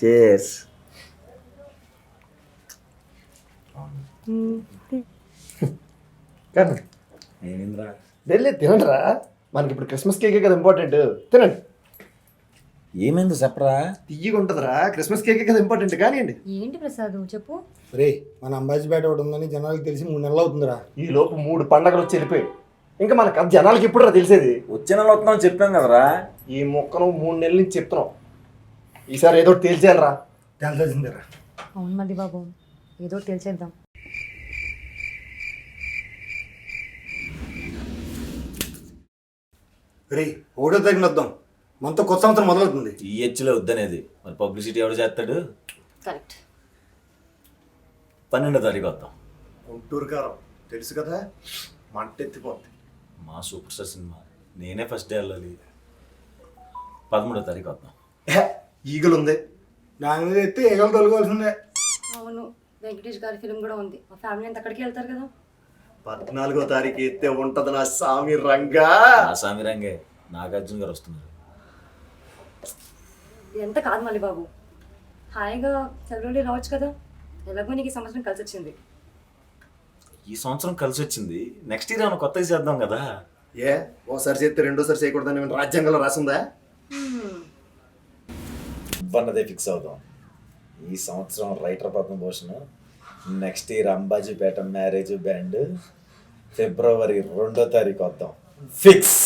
Chairs. ఏమింద్రా వెళ్ళి తినండిరా, మనకి ఇప్పుడు క్రిస్మస్ కేకే కదా ఇంపార్టెంట్. తినండి. ఏమైంది చెప్పరా? తీయగా ఉంటుందిరా, క్రిస్మస్ కేకే కదా ఇంపార్టెంట్. కానివ్వండి. ఏంటి ప్రసాద్ చెప్పు. రే మన అంబాజీపేట ఒకటి ఉందని జనాలకు తెలిసి 3 నెలలు అవుతుందిరా. ఈ లోపు 3 పండగలు వచ్చి వెళ్ళిపోయి ఇంకా మన కథ జనాలకి ఎప్పుడురా తెలిసేది? వచ్చే నెల వస్తున్నాం చెప్పాం కదరా. ఈ మొక్కను 3 నెలల నుంచి చెప్తున్నాం. ఈసారి ఏదో ఒకటి తేల్చేయాలరా. తేల్చాల్సిందేరా. అవును మళ్ళీ బాబు, ఏదో తెలిసేద్దాం. రే 1వ తారీఖున వద్దాం, మనతో కొత్త సంవత్సరం మొదలవుతుంది. ఈ హెచ్లో వద్దనేది మరి పబ్లిసిటీ ఎవడు చేస్తాడు? కరెక్ట్. 12వ తారీఖు వద్దాం. గుంటూరు కారం తెలుసు కదా, మంట ఎత్తిపోద్ది. మా సూపర్ స్టార్ సినిమా, నేనే ఫస్ట్ డే వెళ్ళాలి. 13వ తారీఖు వద్దాం. ఈగలు ఉంది. దాని మీద ఎత్తే ఏగలు తొలగాల్సిందే. అవును, వెంకటేష్ గారి ఫిల్మ్ కూడా ఉంది. మా ఫ్యామిలీ అంతా అక్కడికి వెళ్తారు కదా. 14వ తారీఖు ఎత్తే ఉంటది నా సామి రంగా. ఆసామి రంగే నాగార్జున గారు వస్తున్నారు. ఎంత కాదు మళ్ళీ బాబు, హాయిగా సెలవులు రావచ్చు కదా. ఎలాగో నీకు ఈ సంవత్సరం కలిసి వచ్చింది. ఈ సంవత్సరం కలిసి వచ్చింది, నెక్స్ట్ ఇయర్ ఏమైనా కొత్తగా చేద్దాం కదా. ఏ ఓసారి చేస్తే రెండోసారి చేయకూడదని ఏమైనా రాజ్యాంగంలో రాసిందా? అన్నదే ఫిక్స్ అవుదాం. ఈ సంవత్సరం writer Padmabhushan, next year Ambajipeta marriage band, ఫిబ్రవరి 2వ తారీఖు వద్దాం. ఫిక్స్.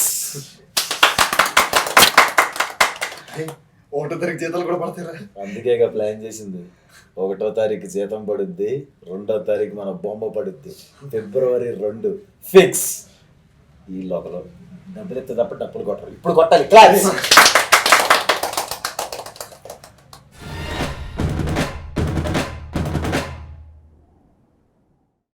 1వ తారీఖు జీతాలు కూడా పడతారా? అందుకేగా ప్లాన్ చేసింది. 1వ తారీఖు జీతం పడుద్ది, 2వ తారీఖు మన బొమ్మ పడుద్ది. ఫిబ్రవరి 2 ఫిక్స్. ఈ లోపల డబ్బులు ఎత్తే తప్ప డబ్బులు కొట్టాలి. ఇప్పుడు కొట్టాలి. క్లాస్.